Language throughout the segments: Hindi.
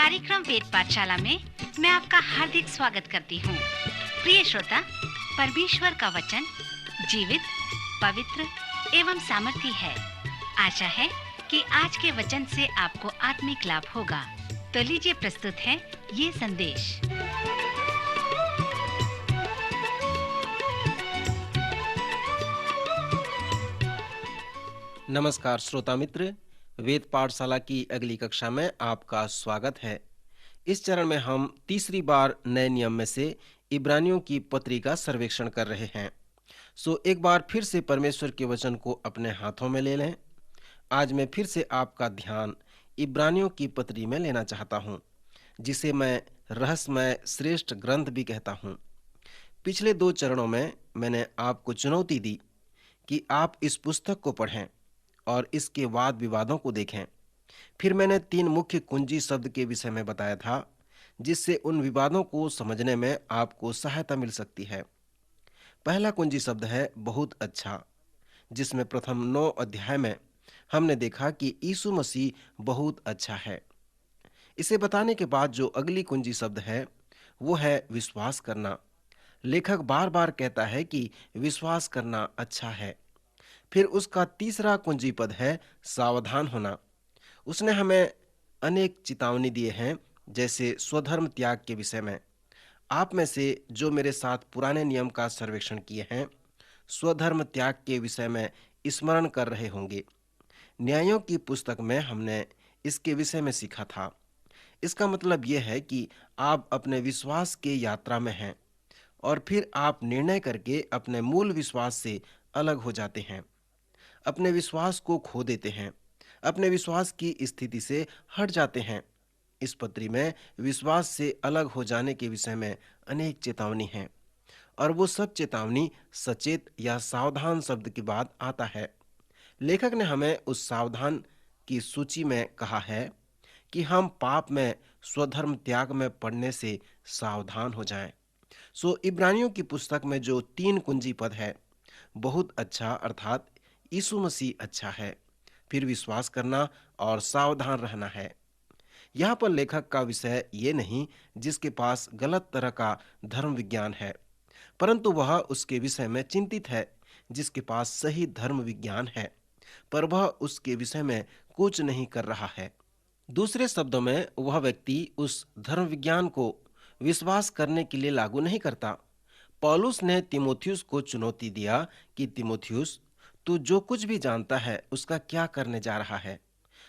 कार्यक्रम वेद पाठशाला में मैं आपका हार्दिक स्वागत करती हूँ। प्रिय श्रोता, परमेश्वर का वचन जीवित, पवित्र एवं सामर्थी है। आशा है कि आज के वचन से आपको आत्मिक लाभ होगा। तो लीजिए प्रस्तुत है ये संदेश। नमस्कार श्रोता मित्र, वेद पाठशाला की अगली कक्षा में आपका स्वागत है। इस चरण में हम तीसरी बार नए नियम में से इब्रानियों की पत्री का सर्वेक्षण कर रहे हैं। एक बार फिर से परमेश्वर के वचन को अपने हाथों में ले लें। आज मैं फिर से आपका ध्यान इब्रानियों की पत्री में लेना चाहता हूं, जिसे मैं रहस्यमय श्रेष्ठ ग्रंथ भी कहता हूं। पिछले 2 चरणों में मैंने आपको चुनौती दी कि आप इस पुस्तक को पढ़ें और इसके वाद विवादों को देखें। फिर मैंने 3 मुख्य कुंजी शब्द के विषय में बताया था, जिससे उन विवादों को समझने में आपको सहायता मिल सकती है। पहला कुंजी शब्द है बहुत अच्छा, जिसमें प्रथम 9 अध्याय में हमने देखा कि यीशु मसीह बहुत अच्छा है। इसे बताने के बाद जो अगली कुंजी शब्द है वो है विश्वास करना। लेखक बार बार कहता है कि विश्वास करना अच्छा है। फिर उसका तीसरा कुंजी पद है सावधान होना। उसने हमें अनेक चेतावनी दिए हैं, जैसे स्वधर्म त्याग के विषय में। आप में से जो मेरे साथ पुराने नियम का सर्वेक्षण किए हैं, स्वधर्म त्याग के विषय में स्मरण कर रहे होंगे। न्यायों की पुस्तक में हमने इसके विषय में सीखा था। इसका मतलब यह है कि आप अपने विश्वास के यात्रा में हैं और फिर आप निर्णय करके अपने मूल विश्वास से अलग हो जाते हैं, अपने विश्वास को खो देते हैं, अपने विश्वास की स्थिति से हट जाते हैं। इस पत्री में विश्वास से अलग हो जाने के विषय में अनेक चेतावनी हैं, और वो सब चेतावनी सचेत या सावधान शब्द के बाद आता है। लेखक ने हमें उस सावधान की सूची में कहा है कि हम पाप में स्वधर्म त्याग में पड़ने से सावधान हो जाएं। इब्रानियों की पुस्तक में जो 3 कुंजी पद है, बहुत अच्छा अर्थात यीशु मसीह अच्छा है, फिर विश्वास करना और सावधान रहना है। यहाँ पर लेखक का विषय ये नहीं जिसके पास गलत तरह का धर्म विज्ञान है, परंतु वह उसके विषय में चिंतित है जिसके पास सही धर्म विज्ञान है, पर वह उसके विषय में कुछ नहीं कर रहा है। दूसरे शब्दों में, वह व्यक्ति उस धर्म विज्ञान को विश्वास करने के लिए लागू नहीं करता। पौलुस ने तीमुथियुस को चुनौती दिया कि तीमुथियुस, तू जो कुछ भी जानता है उसका क्या करने जा रहा है।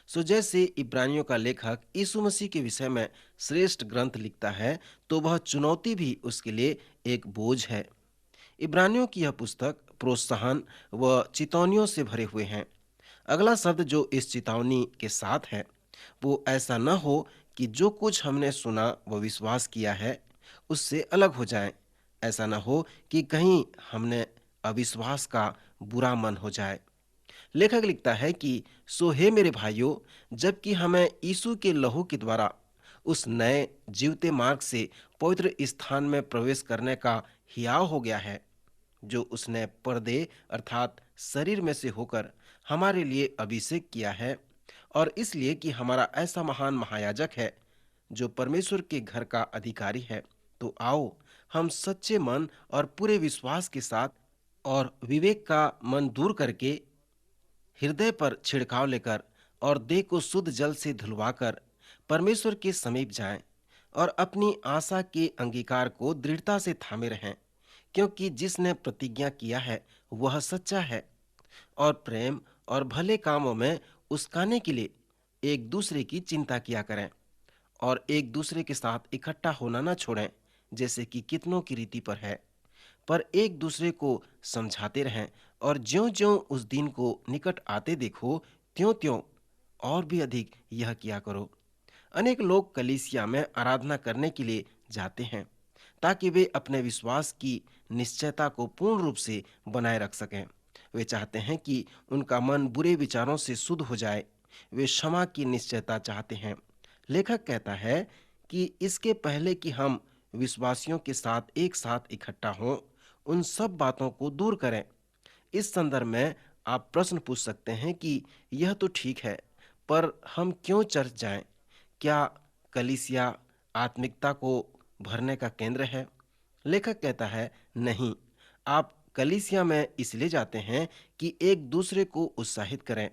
जैसे इब्रानियों का लेखक यीशु मसीह के विषय में श्रेष्ठ ग्रंथ लिखता है, तो वह चुनौती भी उसके लिए एक बोझ है। इब्रानियों की यह पुस्तक प्रोत्साहन व चेतावनियों से भरे हुए हैं। अगला शब्द जो इस चेतावनी के साथ है, वो ऐसा न हो कि जो कुछ हमने सुना व विश्वास किया है उससे अलग हो जाएं। ऐसा न हो कि कहीं हमने अविश्वास का बुरा मन हो जाए। लेखक लिखता है कि हे मेरे भाइयों, जबकि हमें यीशु के लहू के द्वारा उस नए जीवते मार्ग से पवित्र स्थान में प्रवेश करने का हियाव हो गया है, जो उसने पर्दे अर्थात शरीर में से होकर हमारे लिए अभिषेक किया है, और इसलिए कि हमारा ऐसा महान महायाजक है जो परमेश्वर के घर का अधिकारी है। तो आओ हम सच्चे मन और पूरे विश्वास के साथ और विवेक का मन दूर करके हृदय पर छिड़काव लेकर और देह को शुद्ध जल से धुलवाकर परमेश्वर के समीप जाएं और अपनी आशा के अंगीकार को दृढ़ता से थामे रहें, क्योंकि जिसने प्रतिज्ञा किया है वह सच्चा है। और प्रेम और भले कामों में उस्काने के लिए एक दूसरे की चिंता किया करें और एक दूसरे के साथ इकट्ठा होना न छोड़ें, जैसे कि कितनों की रीति पर है, पर एक दूसरे को समझाते रहें, और ज्यों-ज्यों उस दिन को निकट आते देखो, त्यों-त्यों और भी अधिक यह किया करो। अनेक लोग कलीसिया में आराधना करने के लिए जाते हैं ताकि वे अपने विश्वास की निश्चयता को पूर्ण रूप से बनाए रख सकें। वे चाहते हैं कि उनका मन बुरे विचारों से शुद्ध हो जाए। वे क्षमा की निश्चयता चाहते हैं। लेखक कहता है कि इसके पहले कि हम विश्वासियों के साथ एक साथ इकट्ठा हों, उन सब बातों को दूर करें। इस संदर्भ में आप प्रश्न पूछ सकते हैं कि यह तो ठीक है, पर हम क्यों चर्च जाएं? क्या कलीसिया आत्मिकता को भरने का केंद्र है? लेखक कहता है नहीं, आप कलीसिया में इसलिए जाते हैं कि एक दूसरे को उत्साहित करें,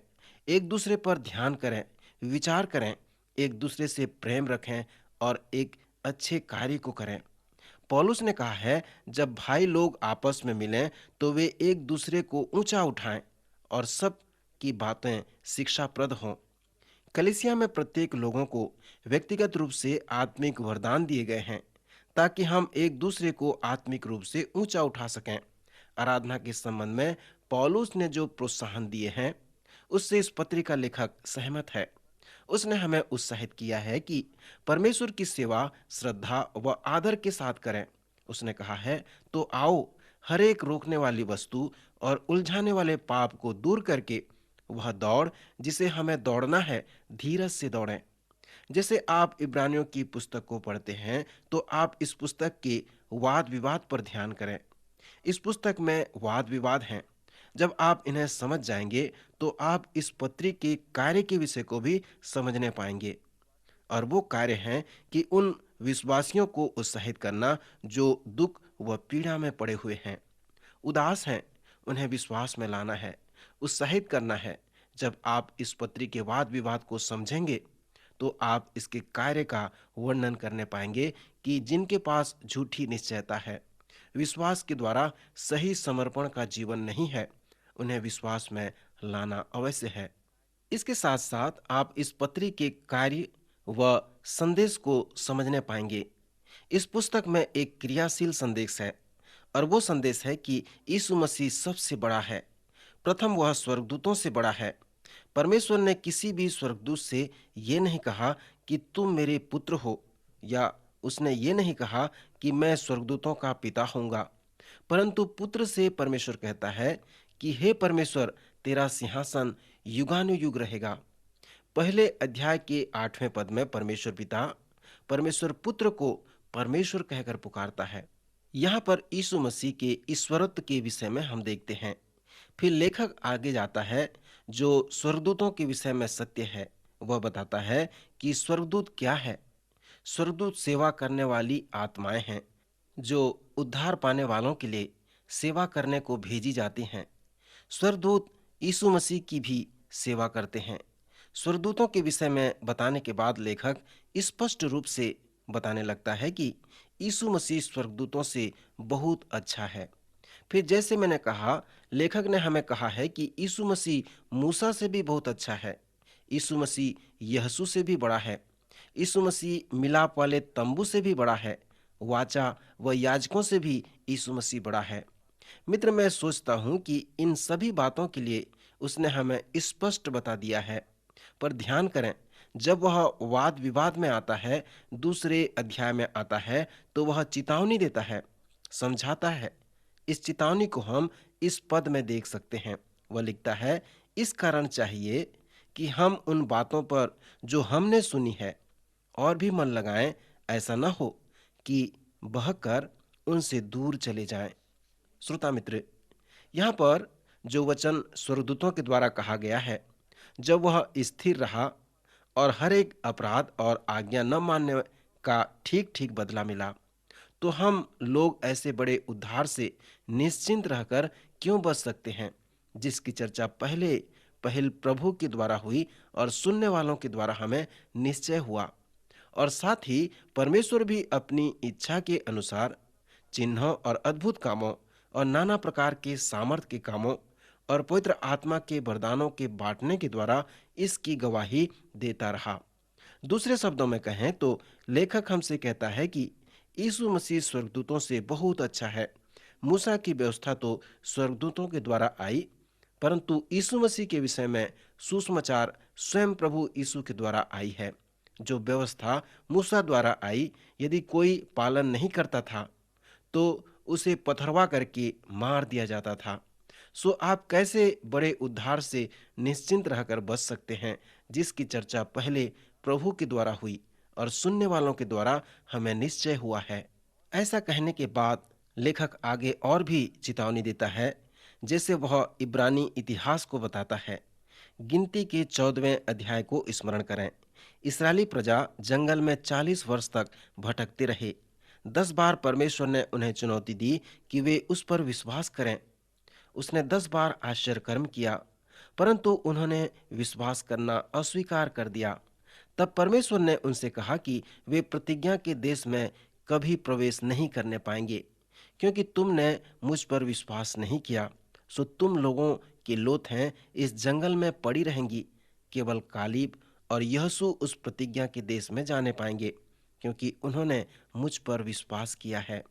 एक दूसरे पर ध्यान करें, विचार करें, एक दूसरे से प्रेम रखें और एक अच्छे कार्य को करें। पौलुस ने कहा है, जब भाई लोग आपस में मिलें तो वे एक दूसरे को ऊंचा उठाएं और सब की बातें शिक्षाप्रद हों। कलीसिया में प्रत्येक लोगों को व्यक्तिगत रूप से आत्मिक वरदान दिए गए हैं ताकि हम एक दूसरे को आत्मिक रूप से ऊंचा उठा सकें। आराधना के संबंध में पौलुस ने जो प्रोत्साहन दिए हैं उससे इस पत्री का लेखक सहमत है। उसने हमें उत्साहित किया है कि परमेश्वर की सेवा श्रद्धा व आदर के साथ करें। उसने कहा है, तो आओ हर एक रोकने वाली वस्तु और उलझाने वाले पाप को दूर करके वह दौड़ जिसे हमें दौड़ना है धीरज से दौड़ें। जैसे आप इब्रानियों की पुस्तक को पढ़ते हैं तो आप इस पुस्तक के वाद विवाद पर ध्यान करें। इस पुस्तक में वाद विवाद हैं। जब आप इन्हें समझ जाएंगे तो आप इस पत्री के कार्य के विषय को भी समझने पाएंगे। और वो कार्य हैं कि उन विश्वासियों को उत्साहित करना जो दुख व पीड़ा में पड़े हुए हैं, उदास हैं, उन्हें विश्वास में लाना है, उत्साहित करना है। जब आप इस पत्री के वाद विवाद को समझेंगे तो आप इसके कार्य का वर्णन करने पाएंगे कि जिनके पास झूठी निश्चयता है, विश्वास के द्वारा सही समर्पण का जीवन नहीं है, उन्हें विश्वास में लाना अवश्य है। इसके साथ साथ आप इस पत्री के कार्य व संदेश को समझने पाएंगे। इस पुस्तक में एक क्रियाशील संदेश है और वो संदेश है कि यीशु मसीह सबसे बड़ा है। प्रथम वह स्वर्गदूतों से बड़ा है। परमेश्वर ने किसी भी स्वर्गदूत से ये नहीं कहा कि तुम मेरे पुत्र हो, या उसने ये नहीं कहा कि मैं स्वर्गदूतों का पिता होऊंगा, परंतु पुत्र से परमेश्वर कहता है कि हे परमेश्वर, तेरा सिंहासन युगानुयुग रहेगा। पहले अध्याय के 8वें पद में परमेश्वर पिता परमेश्वर पुत्र को परमेश्वर कहकर पुकारता है। यहाँ पर यीशु मसीह के ईश्वरत्व के विषय में हम देखते हैं। फिर लेखक आगे जाता है, जो स्वर्गदूतों के विषय में सत्य है वह बताता है कि स्वर्गदूत क्या है। स्वर्गदूत सेवा करने वाली आत्माएं हैं जो उद्धार पाने वालों के लिए सेवा करने को भेजी जाती हैं। स्वर्गदूत यीशु मसीह की भी सेवा करते हैं। स्वर्गदूतों के विषय में बताने के बाद लेखक स्पष्ट रूप से बताने लगता है कि यीशु मसीह स्वर्गदूतों से बहुत अच्छा है। फिर जैसे मैंने कहा, लेखक ने हमें कहा है कि यीशु मसीह मूसा से भी बहुत अच्छा है। यीशु मसीह यीशु से भी बड़ा है। यीशु मसीह मिलाप वाले तंबू से भी बड़ा है। वाचा व याजकों से भी यीशु मसीह बड़ा है। मित्र, मैं सोचता हूँ कि इन सभी बातों के लिए उसने हमें स्पष्ट बता दिया है। पर ध्यान करें, जब वह वाद विवाद में आता है, दूसरे अध्याय में आता है, तो वह चेतावनी देता है, समझाता है। इस चेतावनी को हम इस पद में देख सकते हैं। वह लिखता है, इस कारण चाहिए कि हम उन बातों पर जो हमने सुनी है और भी मन लगाएं, ऐसा न हो कि बहकर उनसे दूर चले जाएं। श्रोता मित्र, यहाँ पर जो वचन स्वर्गदूतों के द्वारा कहा गया है, जब वह स्थिर रहा और हर एक अपराध और आज्ञा न मानने का ठीक ठीक बदला मिला, तो हम लोग ऐसे बड़े उद्धार से निश्चिंत रहकर क्यों बच सकते हैं, जिसकी चर्चा पहल प्रभु के द्वारा हुई और सुनने वालों के द्वारा हमें निश्चय हुआ। और साथ ही परमेश्वर भी अपनी इच्छा के अनुसार चिन्हों और अद्भुत कामों और नाना प्रकार के सामर्थ के कामों और पवित्र आत्मा के वरदानों के बांटने के द्वारा इसकी गवाही देता रहा। दूसरे शब्दों में कहें तो लेखक हमसे कहता है कि यीशु मसीह स्वर्गदूतों से बहुत अच्छा है। मूसा की व्यवस्था तो स्वर्गदूतों के द्वारा आई, परंतु यीशु मसीह के विषय में सुसमाचार स्वयं प्रभु यीशु के द्वारा आई है। जो व्यवस्था मूसा द्वारा आई, यदि कोई पालन नहीं करता था तो उसे पथरवा करके मार दिया जाता था। सो आप कैसे बड़े उद्धार से निश्चिंत रहकर बच सकते हैं, जिसकी चर्चा पहले प्रभु के द्वारा हुई और सुनने वालों के द्वारा हमें निश्चय हुआ है। ऐसा कहने के बाद लेखक आगे और भी चेतावनी देता है, जैसे वह इब्रानी इतिहास को बताता है। गिनती के 14वें अध्याय को स्मरण करें। इस्राएली प्रजा जंगल में 40 वर्ष तक भटकते रहे। 10 बार परमेश्वर ने उन्हें चुनौती दी कि वे उस पर विश्वास करें। उसने 10 बार आश्चर्य कर्म किया, परंतु उन्होंने विश्वास करना अस्वीकार कर दिया। तब परमेश्वर ने उनसे कहा कि वे प्रतिज्ञा के देश में कभी प्रवेश नहीं करने पाएंगे, क्योंकि तुमने मुझ पर विश्वास नहीं किया। सो तुम लोगों की लोथें इस जंगल में पड़ी रहेंगी। केवल कालीब और यहोशू उस प्रतिज्ञा के देश में जाने पाएंगे, क्योंकि उन्होंने मुझ पर विश्वास किया है।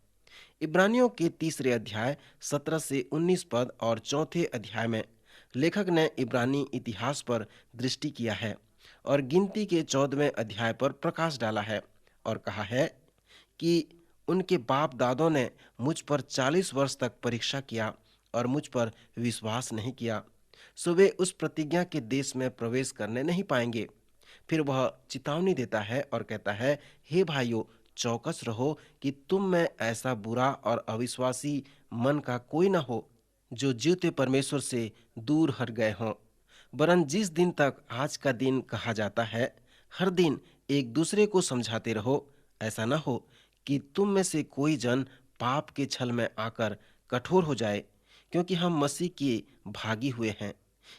इब्रानियों के 3 अध्याय 17 से 19 पद और 4 अध्याय में लेखक ने इब्रानी इतिहास पर दृष्टि किया है और गिनती के 14वें अध्याय पर प्रकाश डाला है और कहा है कि उनके बाप दादों ने मुझ पर 40 वर्ष तक परीक्षा किया और मुझ पर विश्वास नहीं किया, सो वे उस प्रतिज्ञा के देश में प्रवेश करने नहीं पाएंगे। फिर वह चेतावनी देता है और कहता है, हे भाइयों, चौकस रहो कि तुम में ऐसा बुरा और अविश्वासी मन का कोई न हो जो जीवते परमेश्वर से दूर हट गए हों। वरन जिस दिन तक आज का दिन कहा जाता है, हर दिन एक दूसरे को समझाते रहो, ऐसा न हो कि तुम में से कोई जन पाप के छल में आकर कठोर हो जाए, क्योंकि हम मसीह के भागी हुए हैं।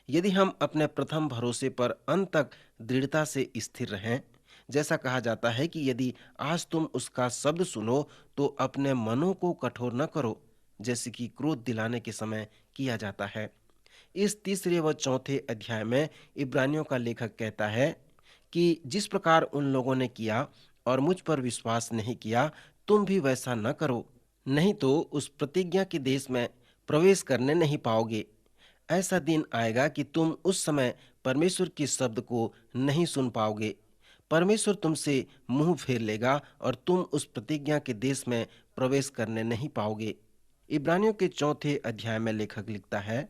यदि हम अपने प्रथम भरोसे पर अंत तक दृढ़ता से स्थिर रहें, जैसा कहा जाता है कि यदि आज तुम उसका शब्द सुनो तो अपने मनों को कठोर न करो, जैसे कि क्रोध दिलाने के समय किया जाता है। इस 3 व 4 अध्याय में इब्रानियों का लेखक कहता है कि जिस प्रकार उन लोगों ने किया और मुझ पर विश्वास नहीं किया, तुम भी वैसा न करो, नहीं तो उस प्रतिज्ञा के देश में प्रवेश करने नहीं पाओगे। ऐसा दिन आएगा कि तुम उस समय परमेश्वर के शब्द को नहीं सुन पाओगे। परमेश्वर तुमसे मुंह फेर लेगा और तुम उस प्रतिज्ञा के देश में प्रवेश करने नहीं पाओगे। इब्रानियों के 4 अध्याय में लेखक लिखता है,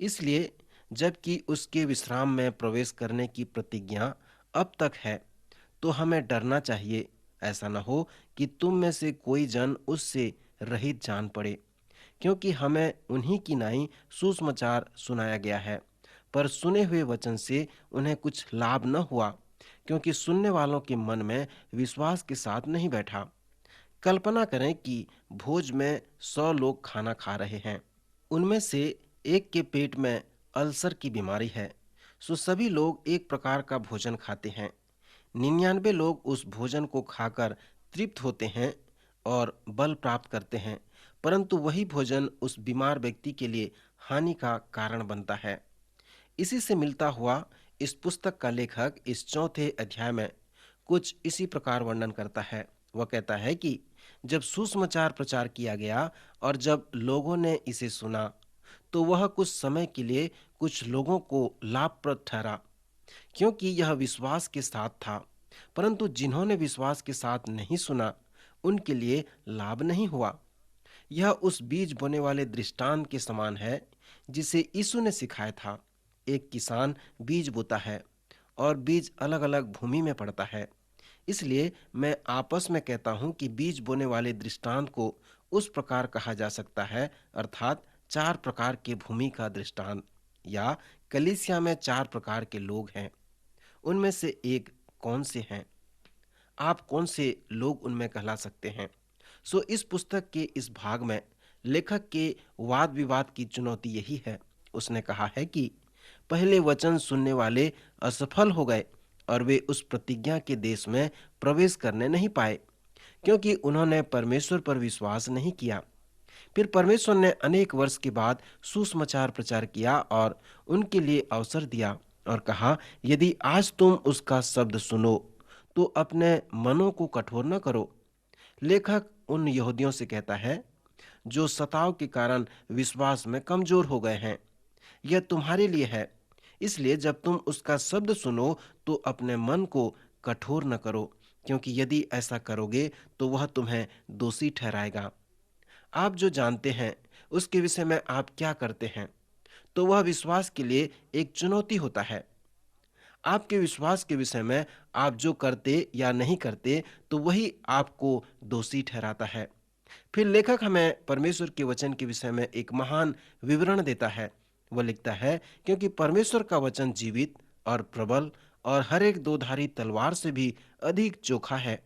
इसलिए जबकि उसके विश्राम में प्रवेश करने की प्रतिज्ञा अब तक है, तो हमें डरना चाहिए। ऐसा न हो कि तुम में से कोई जन उससे रहित जान पड़े, क्योंकि हमें उन्हीं की नाई सुसमाचार सुनाया गया है, पर सुने हुए वचन से उन्हें कुछ लाभ न हुआ, क्योंकि सुनने वालों के मन में विश्वास के साथ नहीं बैठा। कल्पना करें कि भोज में 100 लोग खाना खा रहे हैं। उनमें से एक के पेट में अल्सर की बीमारी है, सो सभी लोग एक प्रकार का भोजन खाते हैं। 99 लोग उस भोजन को खाकर तृप्त होते हैं और बल प्राप्त करते हैं, परंतु वही भोजन उस बीमार व्यक्ति के लिए हानि का कारण बनता है। इसी से मिलता हुआ इस पुस्तक का लेखक इस 4 अध्याय में कुछ इसी प्रकार वर्णन करता है। वह कहता है कि जब सुसमाचार प्रचार किया गया और जब लोगों ने इसे सुना, तो वह कुछ समय के लिए कुछ लोगों को लाभप्रद ठहरा, क्योंकि यह विश्वास के साथ था। परंतु जिन्होंने विश्वास के साथ नहीं सुना, उनके लिए लाभ नहीं हुआ। यह उस बीज बोने वाले दृष्टांत के समान है जिसे यीशु ने सिखाया था। एक किसान बीज बोता है और बीज अलग अलग भूमि में पड़ता है। इसलिए मैं आपस में कहता हूं कि बीज बोने वाले दृष्टांत को उस प्रकार कहा जा सकता है, अर्थात 4 प्रकार के भूमि का दृष्टांत, या कलीसिया में 4 प्रकार के लोग हैं। उनमें से एक कौन से हैं? आप कौन से लोग उनमें कहला सकते हैं? सो इस पुस्तक के इस भाग में लेखक के वाद विवाद की चुनौती यही है। उसने कहा है कि पहले वचन सुनने वाले असफल हो गए और वे उस प्रतिज्ञा के देश में प्रवेश करने नहीं पाए, क्योंकि उन्होंने परमेश्वर पर विश्वास नहीं किया। फिर परमेश्वर ने अनेक वर्ष के बाद सुसमाचार प्रचार किया और उनके लिए अवसर दिया और कहा, यदि आज तुम उसका शब्द सुनो तो अपने मनों को कठोर न करो। लेखक उन यहूदियों से कहता है जो सताव के कारण विश्वास में कमजोर हो गए हैं, यह तुम्हारे लिए है। इसलिए जब तुम उसका शब्द सुनो तो अपने मन को कठोर न करो, क्योंकि यदि ऐसा करोगे तो वह तुम्हें दोषी ठहराएगा। आप जो जानते हैं उसके विषय में आप क्या करते हैं, तो वह विश्वास के लिए एक चुनौती होता है। आपके विश्वास के विषय में आप जो करते या नहीं करते, तो वही आपको दोषी ठहराता है। फिर लेखक हमें परमेश्वर के वचन के विषय में एक महान विवरण देता है। वह लिखता है, क्योंकि परमेश्वर का वचन जीवित और प्रबल और हर एक दोधारी तलवार से भी अधिक चोखा है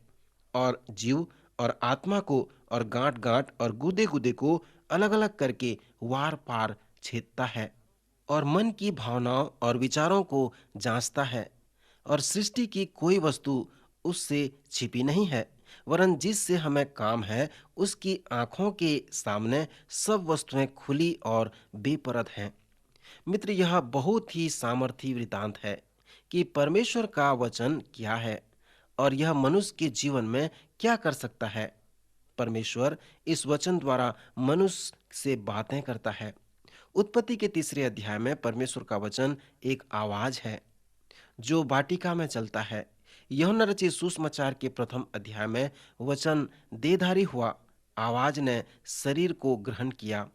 और जीव और आत्मा को और गांठ गांठ और गुदे गुदे को अलग अलग करके वार पार छेदता है और मन की भावनाओं और विचारों को जांचता है और सृष्टि की कोई वस्तु उससे छिपी नहीं है, वरन जिससे हमें काम है उसकी आंखों के सामने सब वस्तुएं खुली और बेपरद हैं। मित्र, यह बहुत ही सामर्थी वृतांत है कि परमेश्वर का वचन क्या है और यह मनुष्य के जीवन में क्या कर सकता है। परमेश्वर इस वचन द्वारा मनुष्य से बातें करता है। उत्पत्ति के 3 अध्याय में परमेश्वर का वचन एक आवाज है जो वाटिका में चलता है। यूहन्ना रचित सुसमाचार के प्रथम अध्याय में वचन देहधारी हुआ, आवाज ने शरीर को ग्रहण किया।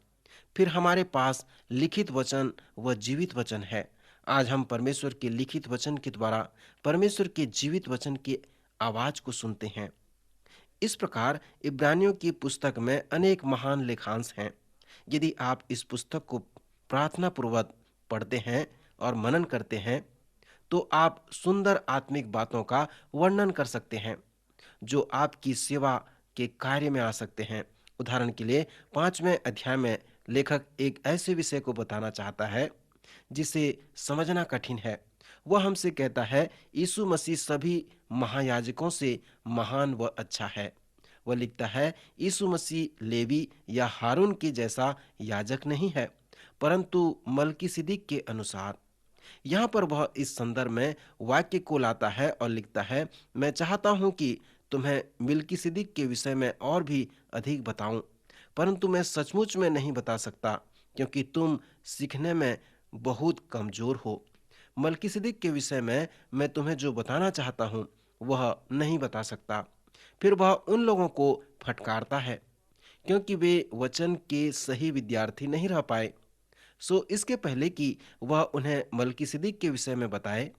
फिर हमारे पास लिखित वचन व जीवित वचन है। आज हम परमेश्वर के लिखित वचन के द्वारा परमेश्वर के जीवित वचन की आवाज को सुनते हैं। इस प्रकार इब्रानियों की पुस्तक में अनेक महान लेखांश हैं। यदि आप इस पुस्तक को प्रार्थना पूर्वक पढ़ते हैं और मनन करते हैं तो आप सुंदर आत्मिक बातों का वर्णन कर सकते हैं जो आपकी सेवा के कार्य में आ सकते हैं। उदाहरण के लिए 5वें अध्याय में लेखक एक ऐसे विषय को बताना चाहता है जिसे समझना कठिन है। वह हमसे कहता है यीशु मसीह सभी महायाजकों से महान व अच्छा है। वह लिखता है यीशु मसीह लेवी या हारून के जैसा याजक नहीं है, परंतु मलकीसिदक के अनुसार। यहाँ पर वह इस संदर्भ में वाक्य को लाता है और लिखता है, मैं चाहता हूँ कि तुम्हें मलकीसिदक के विषय में और भी अधिक बताऊं, परंतु मैं सचमुच में नहीं बता सकता क्योंकि तुम सीखने में बहुत कमजोर हो। मलकीसिदक के विषय में मैं तुम्हें जो बताना चाहता हूँ वह नहीं बता सकता। फिर वह उन लोगों को फटकारता है क्योंकि वे वचन के सही विद्यार्थी नहीं रह पाए। सो इसके पहले कि वह उन्हें मलकीसिदक के विषय में बताए,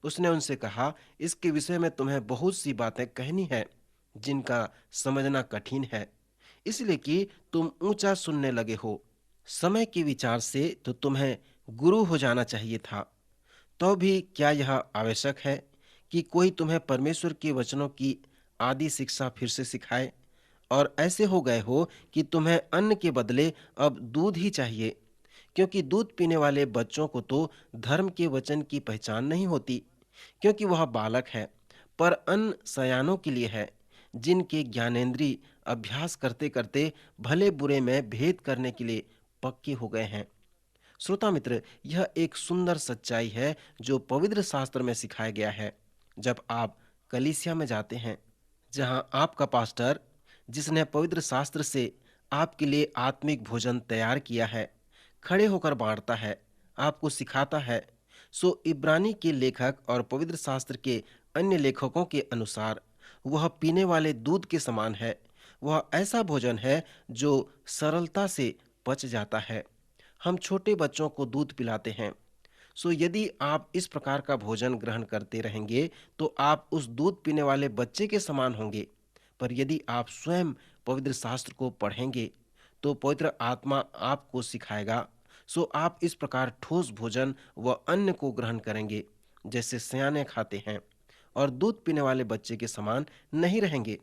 उसने उनसे कहा, इसके विषय में तुम्हें बहुत सी बातें कहनी है जिनका समझना कठिन है, इसलिए कि तुम ऊंचा सुनने लगे हो। समय के विचार से तो तुम्हें गुरु हो जाना चाहिए था, तो भी क्या यह आवश्यक है कि कोई तुम्हें परमेश्वर के वचनों की आदि शिक्षा फिर से सिखाए? और ऐसे हो गए हो कि तुम्हें अन्न के बदले अब दूध ही चाहिए, क्योंकि दूध पीने वाले बच्चों को तो धर्म के वचन की पहचान नहीं होती, क्योंकि वह बालक है, पर अन्न सयानों के लिए है, जिनके ज्ञानेंद्रिय अभ्यास करते करते भले बुरे में भेद करने के लिए पक्के हो गए हैं। श्रोता मित्र, यह एक सुंदर सच्चाई है जो पवित्र शास्त्र में सिखाया गया है। जब आप कलीसिया में जाते हैं, जहां आपका पास्टर, जिसने पवित्र शास्त्र से आपके लिए आत्मिक भोजन तैयार किया है, खड़े होकर बांटता है, आपको सिखाता है, सो इब्रानी के लेखक और पवित्र शास्त्र के अन्य लेखकों के अनुसार वह पीने वाले दूध के समान है। वह ऐसा भोजन है जो सरलता से पच जाता है। हम छोटे बच्चों को दूध पिलाते हैं, सो यदि आप इस प्रकार का भोजन ग्रहण करते रहेंगे तो आप उस दूध पीने वाले बच्चे के समान होंगे। पर यदि आप स्वयं पवित्र शास्त्र को पढ़ेंगे तो पवित्र आत्मा आपको सिखाएगा, सो आप इस प्रकार ठोस भोजन व अन्न को ग्रहण करेंगे जैसे सयाने खाते हैं, और दूध पीने वाले बच्चे के समान नहीं रहेंगे।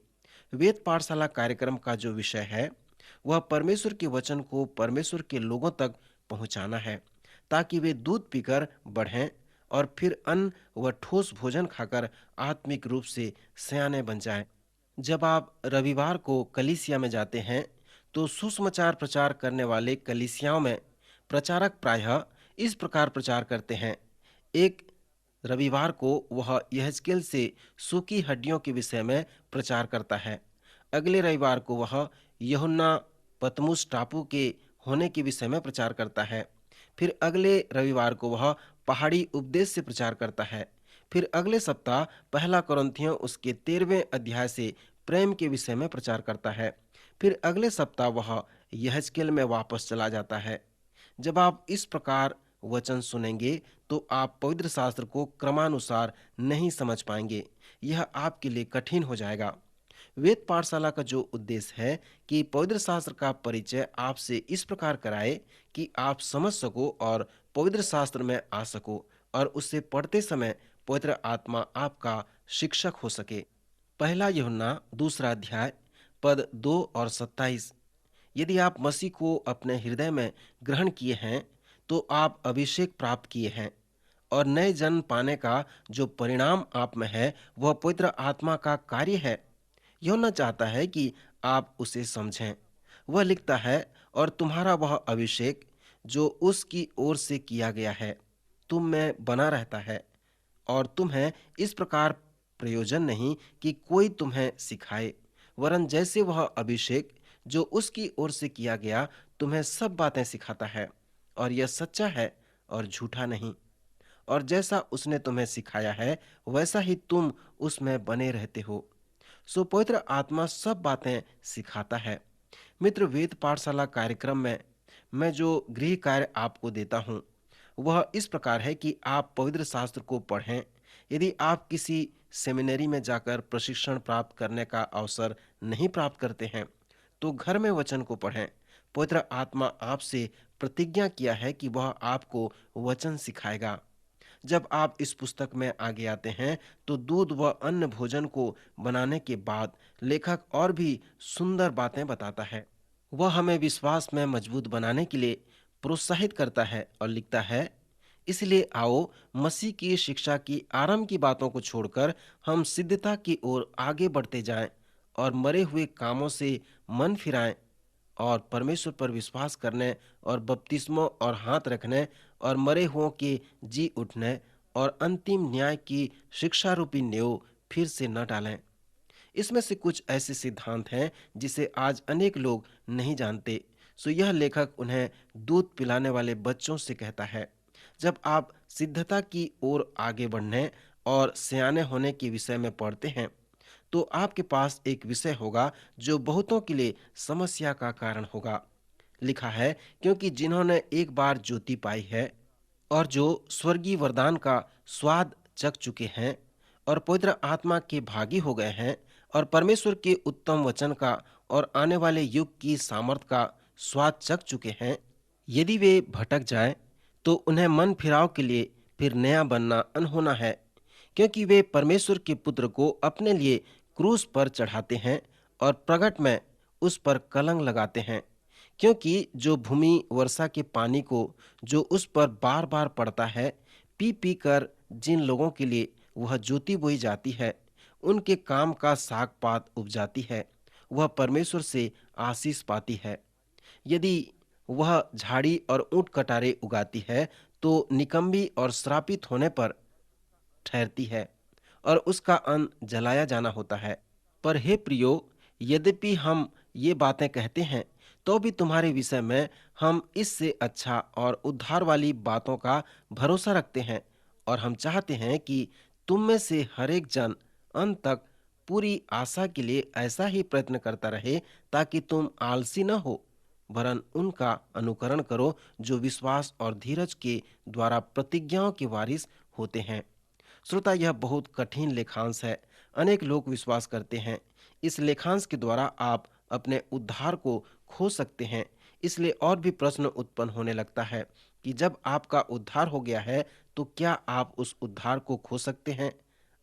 वेद पाठशाला कार्यक्रम का जो विषय है वह परमेश्वर के वचन को परमेश्वर के लोगों तक पहुंचाना है, ताकि वे दूध पीकर बढ़ें और फिर अन्न व ठोस भोजन खाकर आत्मिक रूप से सयाने बन जाएं। जब आप रविवार को कलीसिया में जाते हैं तो सुसमाचार प्रचार करने वाले कलीसियाओं में प्रचारक प्रायः इस प्रकार प्रचार करते हैं। एक रविवार को वह यहेजकेल से सूखी हड्डियों के विषय में प्रचार करता है, अगले रविवार को वह यूहन्ना पतमुस टापू के होने के विषय में प्रचार करता है, फिर अगले रविवार को वह पहाड़ी उपदेश से प्रचार करता है, फिर अगले सप्ताह पहला कुरिन्थियों उसके 13वें अध्याय से प्रेम के विषय में प्रचार करता है, फिर अगले सप्ताह वह यहेजकेल में वापस चला जाता है। जब आप इस प्रकार वचन सुनेंगे तो आप पवित्र शास्त्र को क्रमानुसार नहीं समझ पाएंगे, यह आपके लिए कठिन हो जाएगा। वेद पाठशाला का जो उद्देश्य है कि पवित्र शास्त्र का परिचय आपसे इस प्रकार कराए कि आप समझ सको और पवित्र शास्त्र में आ सको और उसे पढ़ते समय पवित्र आत्मा आपका शिक्षक हो सके। पहला यूहन्ना 2 अध्याय पद 2 और 27। यदि आप मसीह को अपने हृदय में ग्रहण किए हैं तो आप अभिषेक प्राप्त किए हैं, और नए जन्म पाने का जो परिणाम आप में है वह पवित्र आत्मा का कार्य है। यूहन्ना चाहता है कि आप उसे समझें। वह लिखता है, और तुम्हारा वह अभिषेक जो उसकी ओर से किया गया है तुम में बना रहता है, और तुम्हें इस प्रकार प्रयोजन नहीं कि कोई तुम्हें सिखाए, वरन जैसे वह अभिषेक जो उसकी ओर से किया गया तुम्हें सब बातें सिखाता है, और यह सच्चा है और झूठा नहीं। और जैसा उसने तुम्हें सिखाया है वैसा ही तुम उसमें बने रहते हो। सो पवित्र आत्मा सब बातें सिखाता है। मित्र, वेद पाठशाला कार्यक्रम में मैं जो गृह कार्य आपको देता हूँ वह इस प्रकार है कि आप पवित्र शास्त्र को पढ़ें। यदि आप किसी सेमिनरी में जाकर प्रशिक्षण प्राप्त करने का अवसर नहीं प्राप्त करते हैं तो घर में वचन को पढ़ें। पवित्र आत्मा आपसे प्रतिज्ञा किया है कि वह आपको वचन सिखाएगा। जब आप इस पुस्तक में आगे आते हैं तो दूध व अन्य भोजन को बनाने के बाद लेखक और भी सुंदर बातें बताता है। वह हमें विश्वास में मजबूत बनाने के लिए प्रोत्साहित करता है और लिखता है, इसलिए आओ मसीह की शिक्षा की आरंभ की बातों को छोड़कर हम सिद्धता की ओर आगे बढ़ते जाएं और मरे हुए कामों से मन फिराएं और परमेश्वर पर विश्वास करने और बपतिस्मों और हाथ रखने और मरे हुओं के जी उठने और अंतिम न्याय की शिक्षा रूपी नेव फिर से न डालें। इसमें से कुछ ऐसे सिद्धांत हैं जिसे आज अनेक लोग नहीं जानते। सो यह लेखक उन्हें दूध पिलाने वाले बच्चों से कहता है। जब आप सिद्धता की ओर आगे बढ़ने और सयाने होने के विषय में पढ़ते हैं तो आपके पास एक विषय होगा जो बहुतों के लिए समस्या का कारण होगा। लिखा है, क्योंकि जिन्होंने एक बार ज्योति पाई है और जो स्वर्गीय वरदान का स्वाद चख चुके हैं और पवित्र आत्मा के भागी हो गए हैं और परमेश्वर के उत्तम वचन का और आने वाले युग की सामर्थ का स्वाद चख चुके हैं, यदि वे भटक जाएं तो उन्हें मन फिराव के लिए फिर नया बनना अनहोना है, क्योंकि वे परमेश्वर के पुत्र को अपने लिए क्रूस पर चढ़ाते हैं और प्रगट में उस पर कलंक लगाते हैं। क्योंकि जो भूमि वर्षा के पानी को जो उस पर बार बार पड़ता है पी पी कर जिन लोगों के लिए वह ज्योति बोई जाती है उनके काम का साग पात उपजाती है, वह परमेश्वर से आशीष पाती है। यदि वह झाड़ी और ऊंट कटारे उगाती है तो निकम्बी और श्रापित होने पर ठहरती है और उसका अन्न जलाया जाना होता है। पर हे प्रियो, यद्यपि हम ये बातें कहते हैं तो भी तुम्हारे विषय में हम इससे अच्छा और उद्धार वाली बातों का भरोसा रखते हैं, और हम चाहते हैं कि तुम में से हर एक जन अंत तक पूरी आशा के लिए ऐसा ही प्रयत्न करता रहे, ताकि तुम आलसी न हो वरन उनका अनुकरण करो जो विश्वास और धीरज के द्वारा प्रतिज्ञाओं के वारिस होते हैं। श्रोता, यह बहुत कठिन लेखांश है। अनेक लोग विश्वास करते हैं इस लेखांश के द्वारा आप अपने उद्धार को खो सकते हैं। इसलिए और भी प्रश्न उत्पन्न होने लगता है कि जब आपका उद्धार हो गया है तो क्या आप उस उद्धार को खो सकते हैं?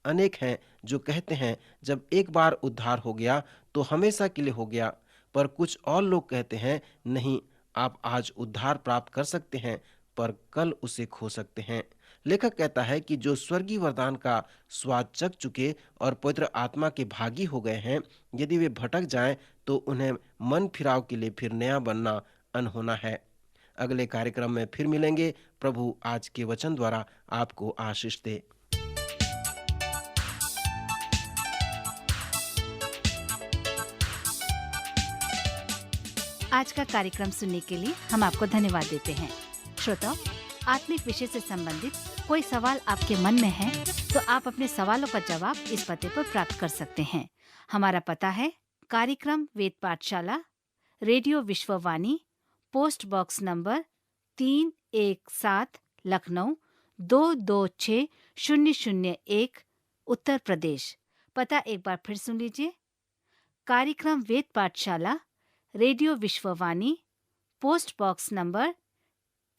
अनेक हैं जो कहते हैं जब एक बार उद्धार हो गया तो हमेशा के लिए हो गया, पर कुछ और लोग कहते हैं नहीं, आप आज उद्धार प्राप्त कर सकते हैं पर कल उसे खो सकते हैं। लेखक कहता है कि जो स्वर्गीय वरदान का स्वाद चख चुके और पवित्र आत्मा के भागी हो गए हैं, यदि वे भटक जाएं तो उन्हें मन फिराव के लिए फिर नया बनना अनहोना है। अगले कार्यक्रम में फिर मिलेंगे। प्रभु आज के वचन द्वारा आपको आशीष दे। आज का कार्यक्रम सुनने के लिए हम आपको धन्यवाद देते हैं। श्रोताओ, आत्मिक विषय से संबंधित कोई सवाल आपके मन में है तो आप अपने सवालों का जवाब इस पते पर प्राप्त कर सकते हैं। हमारा पता है कार्यक्रम Ved Pathshala, radio Vishwavani, post box number 317, Lucknow 226001, Uttar Pradesh. पता एक बार फिर सुन लीजिए। कार्यक्रम Ved Pathshala, radio Vishwavani, post box number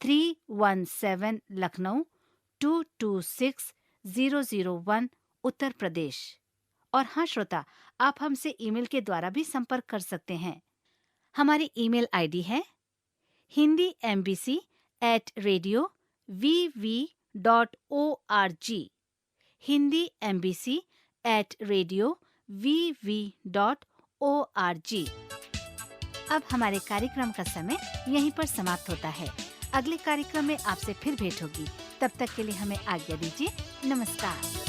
317, Lucknow 226001, 001 Uttar Pradesh. और हाँ श्रोता, आप हमसे ईमेल के द्वारा भी संपर्क कर सकते हैं। हमारी ईमेल आईडी है hindiembassy@radio.vv.org, hindiembassy@radio.vv.org। अब हमारे कार्यक्रम का समय यहीं पर समाप्त होता है। अगले कार्यक्रम में आपसे फिर भेंट होगी। तब तक के लिए हमें आज्ञा दीजिए। नमस्कार।